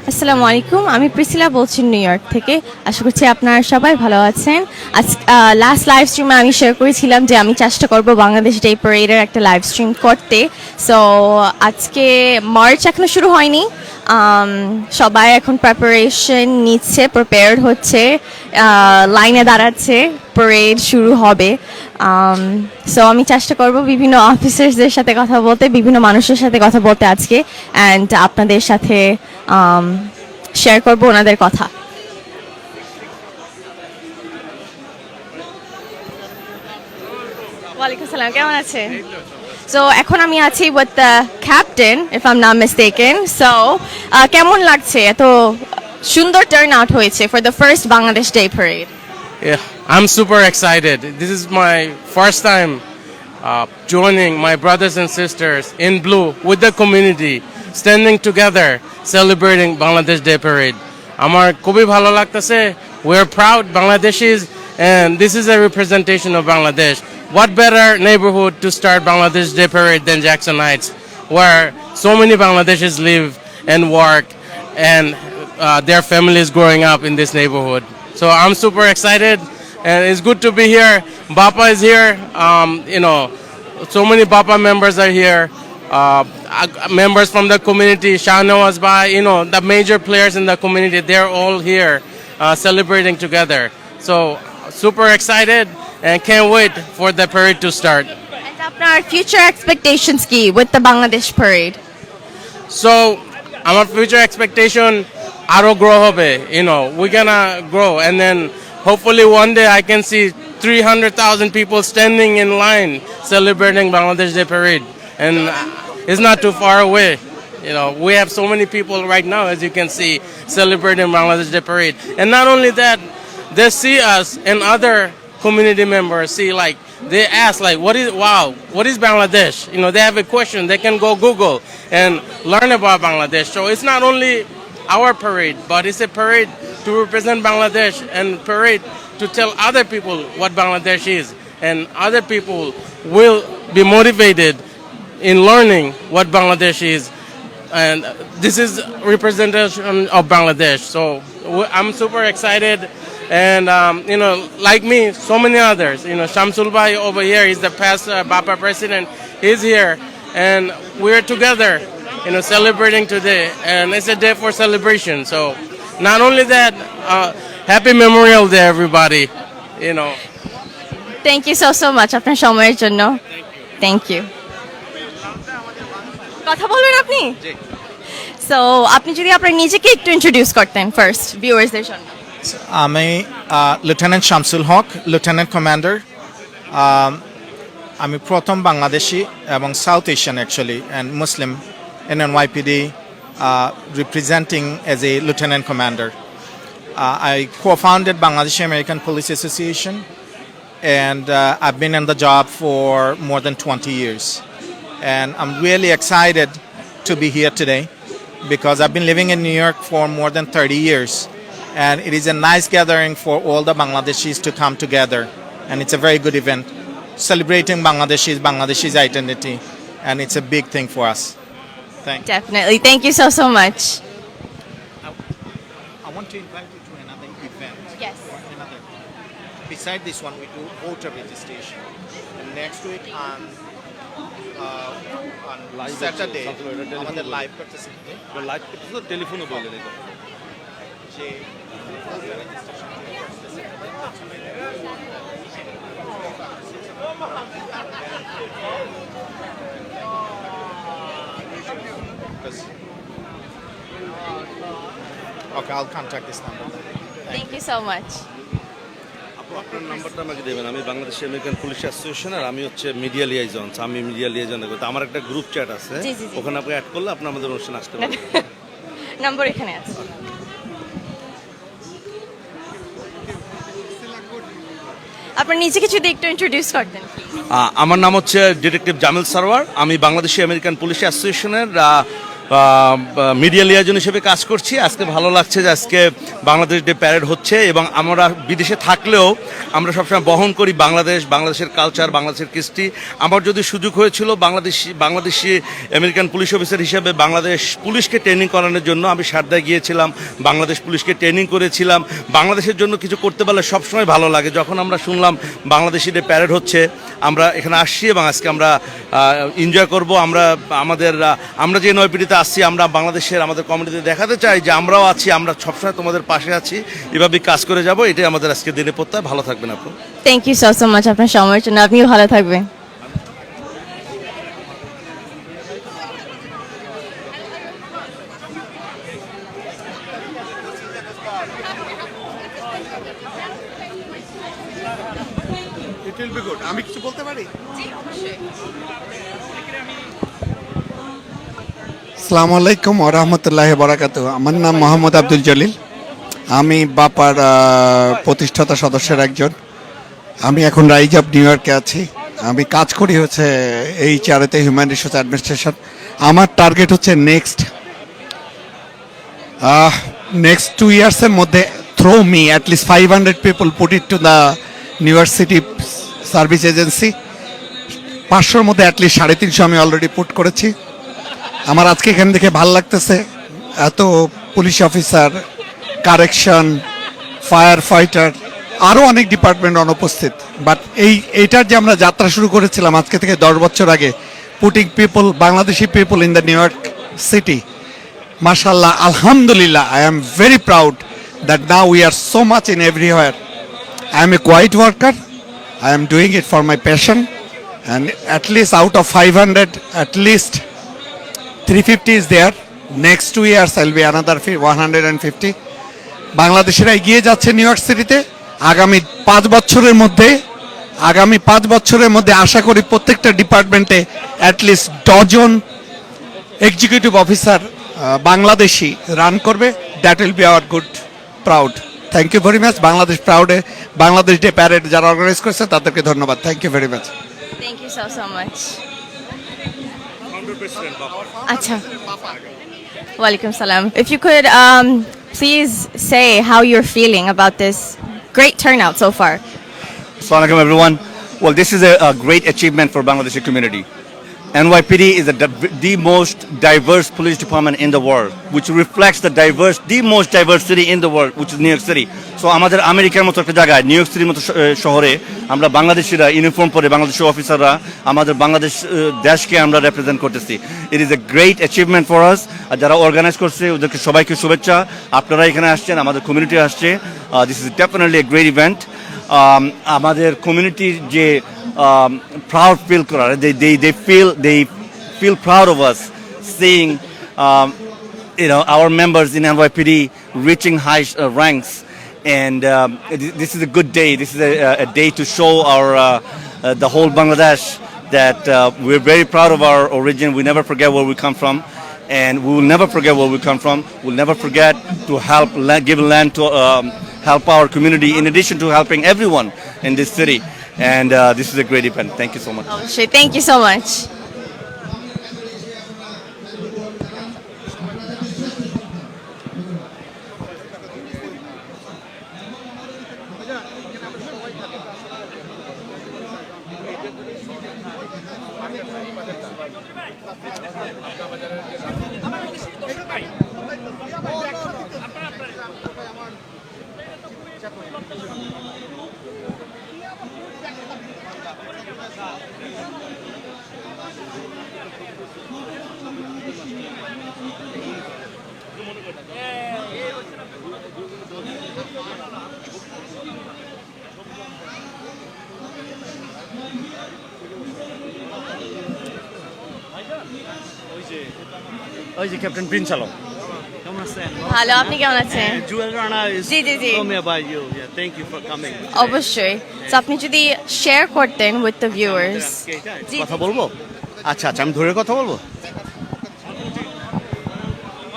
আসসালামু আলাইকুম, আমি প্রিসিলা বলছি নিউ ইয়র্ক থেকে। আশা করছি আপনারা সবাই ভালো আছেন। আজ লাস্ট লাইভ স্ট্রিমে আমি শেয়ার করেছিলাম যে আমি চেষ্টা করব বাংলাদেশ ডে প্যারেডের একটা লাইভ স্ট্রিম করতে। সো আজকে মার্চ এখনো শুরু হয়নি, সবাই এখন প্রিপারেশন নিচ্ছে, প্রিপেয়ার্ড হচ্ছে, লাইনে দাঁড়াচ্ছে, প্যারেড শুরু হবে। সো আমি চেষ্টা করব বিভিন্ন অফিসার্সদের সাথে কথা বলতে, বিভিন্ন মানুষের সাথে কথা বলতে আজকে, অ্যান্ড আপনাদের সাথে শেয়ার করব ওনাদের কথা। ওয়ালাইকুম আসসালাম, কেমন আছেন? সো এখন আমি আছি with the captain, if I am not mistaken. So কেমন লাগছে? এত সুন্দর টার্ন আউট হয়েছে for the first Bangladesh day parade. Yeah, I'm super excited. This is my first time joining my brothers and sisters in blue with the community, standing together, celebrating Bangladesh Day Parade. Amar খুবই ভালো লাগতেছে. We're proud Bangladeshis, and this is a representation of Bangladesh. What better neighborhood to start Bangladesh Day Parade than Jackson Heights, where so many Bangladeshis live and work, and their families growing up in this neighborhood. So I'm super excited, and it's good to be here. Bapa is here. So many Bapa members are here. Members from the community, Shahnawaz Bai, the major players in the community, they're all here celebrating together. So super excited and can't wait for the parade to start. And আপনার future expectations কি with the Bangladesh parade? So our future expectation aro grow hobe, we're gonna grow, and then hopefully one day I can see 300,000 people standing in line celebrating Bangladesh Day Parade, and it's not too far away. We have so many people right now, as you can see, celebrating Bangladesh Day Parade. And not only that, they see us and other community members see, like, they ask, like, what is Bangladesh? They have a question. They can go Google and learn about Bangladesh. So it's not only our parade, but it's a parade to represent Bangladesh, and parade to tell other people what Bangladesh is. And other people will be motivated in learning what Bangladesh is. And this is representation of Bangladesh. So I'm super excited. And, like me, so many others. Shamsul Bhai over here, he's the past Bapa president. He's here. And we're together, celebrating today. And it's a day for celebration. So not only that, happy Memorial Day, everybody. Thank you so much আপনার সময়ের জন্য। Thank you. কথা বলবেন আপনি? So আপনি যদি আপনার নিজেকে একটু ইন্ট্রোডিউস করতেন ফার্স্ট ভিউয়ার্সদের জন্য। আমি লেফটেন্যান্ট শামসুল হক, লেফটেন্যান্ট কমান্ডার। আমি প্রথম বাংলাদেশি এবং south Asian actually and Muslim in NYPD representing as a lieutenant commander. I co-founded Bangladeshi American Police Association, and I've been in the job for more than 20 years. And I'm really excited to be here today because I've been living in New York for more than 30 years. And it is a nice gathering for all the Bangladeshis to come together. And it's a very good event, celebrating Bangladeshi's identity. And it's a big thing for us. Thank you. Definitely. Thank you so much. I want to invite you to another event. Yes. Beside this one, we do voter registration. And next week on Saturday, আমাদের live participate. Live তো টেলিফোনও বলে দেয় যে voter registration Okay, I'll contact this number. Thank you so much. আপু আপনার নাম্বারটা আমাকে দেবেন। আমি বাংলাদেশ আমেরিকান পুলিশ অ্যাসোসিয়েশন, আর আমি হচ্ছে মিডিয়া লিয়াইজন। আমি মিডিয়া লিয়াইজন করতে আমার একটা গ্রুপ চ্যাট আছে, জি, জি, জি। ওখানে আপনি অ্যাড করলে আপনি আমাদের অনুষ্ঠানে আসতে পারেন। নম্বর এখানে আছে। আপনার নিজেকে যদি একটু ইন্ট্রোডিউস করতেন। আমার নাম হচ্ছে ডিটেকটিভ জামিল সারওয়ার। আমি বাংলাদেশি আমেরিকান পুলিশ অ্যাসোসিয়েশনের মিডিয়া লিয়াজন হিসেবে কাজ করছি। আজকে ভালো লাগছে যে আজকে বাংলাদেশ ডে প্যারেড হচ্ছে, এবং আমরা বিদেশে থাকলেও আমরা সবসময় বহন করি বাংলাদেশের কালচার, বাংলাদেশের কৃষ্টি। আমার যদি সুযোগ হয়েছিল বাংলাদেশি আমেরিকান পুলিশ অফিসার হিসেবে বাংলাদেশ পুলিশকে ট্রেনিং করানোর জন্য আমি সারদায় গিয়েছিলাম, বাংলাদেশ পুলিশকে ট্রেনিং করেছিলাম। বাংলাদেশের জন্য কিছু করতে পারলে সবসময় ভালো লাগে। যখন আমরা শুনলাম বাংলাদেশি ডে প্যারেড হচ্ছে, আমরা এখানে আসছি এবং আজকে আমরা এনজয় করব। আমরা যে নয়পিটিতে আসছি, আমরা আমাদের কমিউনিটিতে দেখাতে চাই যে আমরাও আছি, আমরা সবসময় তোমাদের পাশে আছি, এভাবে কাজ করে যাব। এটাই আমাদের আজকে দিনে প্রত্যয়। ভালো থাকবেন আপু। থ্যাংক ইউ সো মাচ আপনার সময়ের জন্য, আপনিও ভালো থাকবেন। আমি কিছু বলতে পারি? আসসালামু আলাইকুম ওয়া রাহমাতুল্লাহি ওয়া বারাকাতুহু। আমার নাম মোহাম্মদ আব্দুল জলিল। আমি বাপার প্রতিষ্ঠাতা সদস্যের একজন। আমি এখন রাইজ অফ নিউ ইয়র্কে আছি। আমি কাজ করি হচ্ছে এই চারেতে হিউম্যান রিসোর্স অ্যাডমিনিস্ট্রেশন। আমার টার্গেট হচ্ছে নেক্সট 2 ইয়ার্সের মধ্যে through me at least 500 people put it to the New York City service agency. 500-র মধ্যে অ্যাটলিস্ট 350 আমি অলরেডি পুট করেছি। আমার আজকে এখান থেকে ভালো লাগতেছে, এত police officer, correction, fire fighter, আরও অনেক ডিপার্টমেন্ট অনুপস্থিত। বাট এইটার যে আমরা যাত্রা শুরু করেছিলাম আজকে থেকে 10 বছর আগে, putting people, Bangladeshi people in the New York city, মাশাল্লাহ, আলহামদুলিল্লাহ, I am very proud that now we are so much in everywhere. I am a quiet worker. I am doing it for my passion. And at least out of 500, at least 350 is there. Next 2 years, I'll be another 150. বাংলাদেশিরা এগিয়ে যাচ্ছে new York সিটিতে। আগামী 5 বছরের মধ্যে আশা করি প্রত্যেকটা ডিপার্টমেন্টে অ্যাটলিস্ট 10 জন এক্সিকিউটিভ অফিসার বাংলাদেশি রান করবে। That will be our good proud. Thank you very much. Bangladesh day parade যারা অর্গানাইজ করেছে তাদেরকে ধন্যবাদ। Thank you very much. Thank you so much. আচ্ছা, ওয়ালাইকুম সালাম। If you could please say how you're feeling about this great turnout so far. Assalamu alaikum everyone. Well, this is a great achievement for Bangladeshi community. NYPD is the most diverse police department in the world, which reflects the most diverse city in the world, which is New York City. So আমাদের আমেরিকার মতো একটা জায়গায়, new York সিটির মতো শহরে আমরা বাংলাদেশিরা ইউনিফর্ম পরে, বাংলাদেশি অফিসাররা আমাদের বাংলাদেশ দেশকে আমরা রিপ্রেজেন্ট করতেছি। It is a great achievement for us. আর যারা অর্গানাইজ করছে ওদেরকে সবাইকে শুভেচ্ছা। আপনারা এখানে আসছেন, আমাদের কমিউনিটি আসছে। This is definitely a great event. আমাদের কমিউনিটির যে proud feel করার, they feel proud of us seeing our members in NYPD reaching high ranks, and this is a good day. This is a day to show our the whole Bangladesh that we're very proud of our origin. We never forget where we come from, and we will never forget where we come from. We'll never forget to give land to help our community, in addition to helping everyone in this city. And this is a great event. Thank you so much. Thank you so much. ওই যে captain Prince Alam, কেমন আছেন? ভালো, আপনি কেমন আছেন? Jewel Rana is G, G, G. told me about you. Yeah, thank you for coming. অবশ্যই। তো আপনি যদি শেয়ার করতেন উইথ দ্য ভিউয়ার্স। জি, কথা বলবো? আচ্ছা আচ্ছা, আমি ধরে কথা বলবো।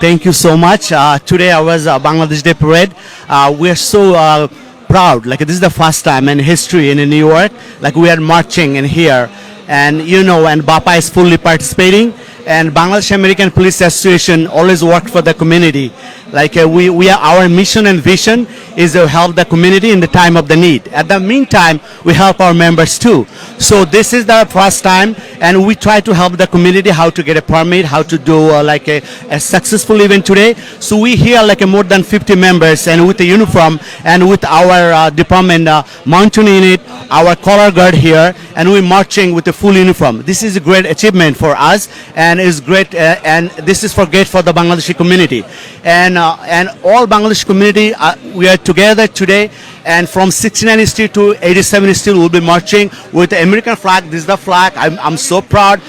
Thank you so much. Today I was Bangladesh Day Parade. We are so proud. Like this is the first time in history in New York. Like we are marching in here, and and BAPA is fully participating. and Bangladesh American Police Association always work for the community. Like we are, our mission and vision is to help the community in the time of the need. At the meantime, we help our members too. So this is the first time, and we try to help the community how to get a permit, how to do like a successful event today. So we here like more than 50 members, and with the uniform, and with our department mountain unit, our color guard here, and we're marching with the full uniform. This is a great achievement for us, and is great, and this is for great for the Bangladeshi community, and all Bangladeshi community. We are together today, and from 69th Street to 87th Street, we'll be marching with the American flag. This is the flag. I'm so proud.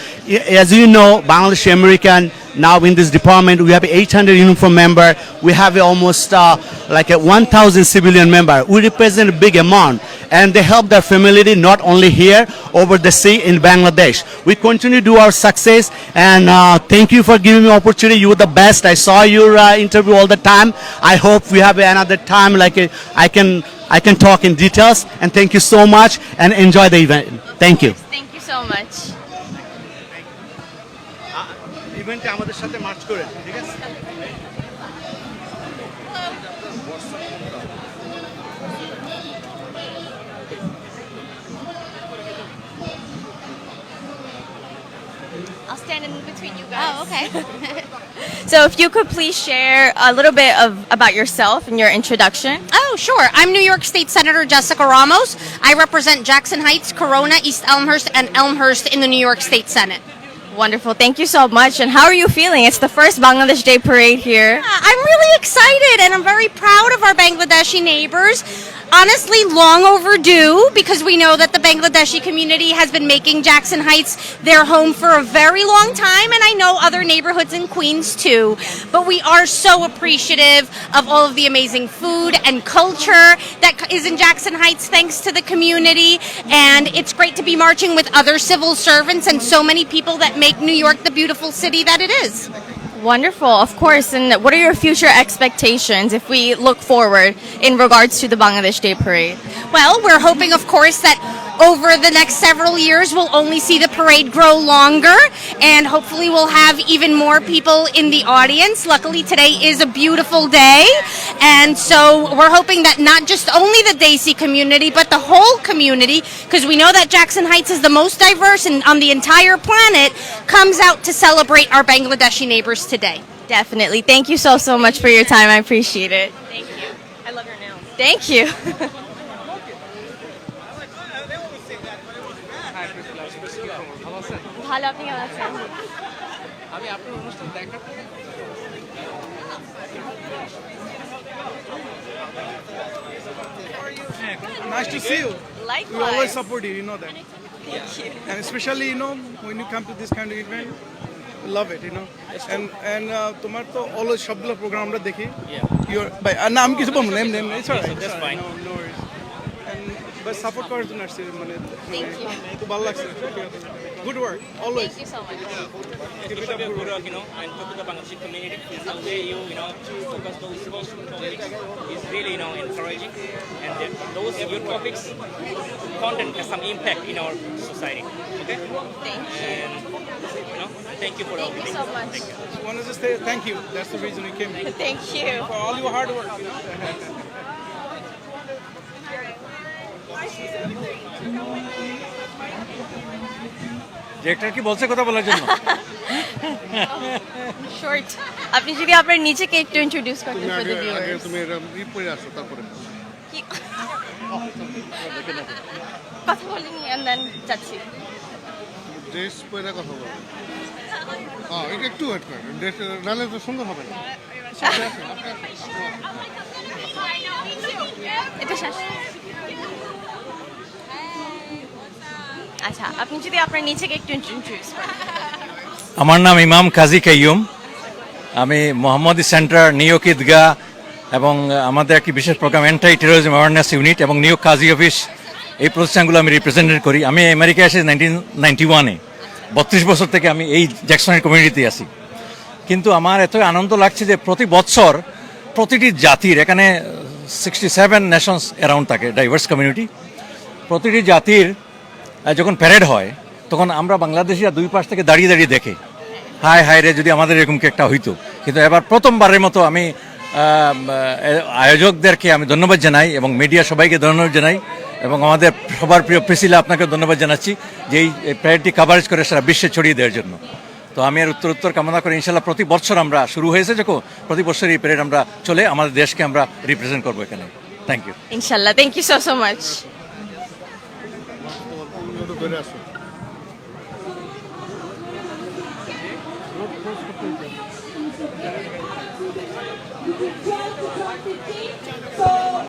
As you know, Bangladeshi American. Now in this department, we have 800 uniform member. We have almost like a 1,000 civilian member. We represent a big amount, and they help their family not only here, over the sea in Bangladesh. We continue to do our success, and thank you for giving me opportunity. You were the best. I saw your interview all the time. I hope we have another time like I can talk in details. And thank you so much, and enjoy the event. Thank you. Thank you so much. ইভেন্টে আমাদের সাথে March করেন, ঠিক আছে? I'll stand in between you guys. Oh, okay. So if you could please share a little bit about yourself and your introduction. Oh, sure. I'm New York State Senator Jessica Ramos. I represent Jackson Heights, Corona, East Elmhurst, and Elmhurst in the New York State Senate. Wonderful. Thank you so much. And how are you feeling? It's the first Bangladesh Day parade here. I'm really excited, and I'm very proud of our Bangladeshi neighbors. Honestly, long overdue, because we know that the Bangladeshi community has been making Jackson Heights their home for a very long time, and I know other neighborhoods in Queens too. But we are so appreciative of all of the amazing food and culture that is in Jackson Heights thanks to the community, and it's great to be marching with other civil servants and so many people that make New York the beautiful city that it is. Wonderful, of course. And what are your future expectations if we look forward in regards to the Bangladesh Day parade? Well, we're hoping, of course, that over the next several years, we'll only see the parade grow longer, and hopefully we'll have even more people in the audience. Luckily, today is a beautiful day, and so we're hoping that not just only the Desi community, but the whole community, because we know that Jackson Heights is the most diverse and on the entire planet, comes out to celebrate our Bangladeshi neighbors today. Definitely. Thank you so much for your time. I appreciate it. Thank you. I love your nails. Thank you. ভালো, আপনি কেমন আছেন? আমি আপনার অনুষ্ঠান দেখার Nice to see you. Likewise. We always support you, you know that. Thank you. And especially, you know, when you come to this kind of event, we love it, you know. And তোমার তো always সবগুলো programme আমরা দেখি. You're না আমি কিছু বলবো না, এমনি it's alright. That's fine. No worries. And but support করার জন্য আসছি মানে খুব ভালো লাগছে. Good work, always. Thank you so much. Good work, you know, and talk to the Bangladeshi community. The way you know, focus those social topics is really, you know, encouraging. And those your topics, content has some impact in our society. Okay? Thank you. And, you know, thank you for all Thank the you things. so much. Thank you. Just want to just say thank you. That's the reason we came here. Thank you. For all your hard work, you know. Director কি বলছে কথা বলার জন্য? Short. আপনি যদি আপনার নিজেকে একটু ইন্ট্রোডিউস করতেন for the viewers. তুমি পরে আসো তারপরে কি- কথা বলিনি and then যাচ্ছি। ড্রেস পরে কথা বলো। হ্যাঁ এটা একটু ওয়েট কর। ড্রেস নালে তো সুন্দর হবে না। এটা শেষ। আচ্ছা, আপনি যদি আপনার নিজেকে একটু ইন্ট্রোডিউস করেন। আমার নাম ইমাম কাজী কাইয়ুম। আমি মোহাম্মদী সেন্টার, নিউ ইয়র্ক ঈদগাহ এবং আমাদের একটি বিশেষ program anti terrorism awareness unit এবং নিউ ইয়র্ক কাজী অফিস, এই প্রতিষ্ঠানগুলো আমি রিপ্রেজেন্টেট করি। আমি আমেরিকায় এসে 1991-এ 32 বছর থেকে আমি এই জ্যাকসনের কমিউনিটিতে আছি। কিন্তু আমার এত আনন্দ লাগছে যে প্রতি বছর প্রতিটি জাতির, এখানে 67 নেশনস অ্যারাউন্ড থাকে, ডাইভার্স কমিউনিটি। প্রতিটি জাতির যখন প্যারেড হয় তখন আমরা বাংলাদেশিরা দুই পাশ থেকে দাঁড়িয়ে দাঁড়িয়ে দেখে হায় হায় রে যদি আমাদের এরকম কি একটা হইতো। কিন্তু এবার প্রথমবারের মতো আমি আয়োজকদেরকে আমি ধন্যবাদ জানাই এবং মিডিয়া সবাইকে ধন্যবাদ জানাই এবং আমাদের সবার প্রিয় প্রিসিলা আপনাকে ধন্যবাদ জানাচ্ছি যে এই প্যারেডটি কাভারেজ করে সারা বিশ্বে ছড়িয়ে দেওয়ার জন্য। তো আমি আর উত্তর কামনা করি ইনশাল্লাহ প্রতি বছর আমরা শুরু হয়েছে যখন প্রতি বছর এই প্যারেড আমরা চলে আমাদের দেশকে আমরা রিপ্রেজেন্ট করবো এখানে। Thank you. ইনশাল্লাহ, thank you so much. So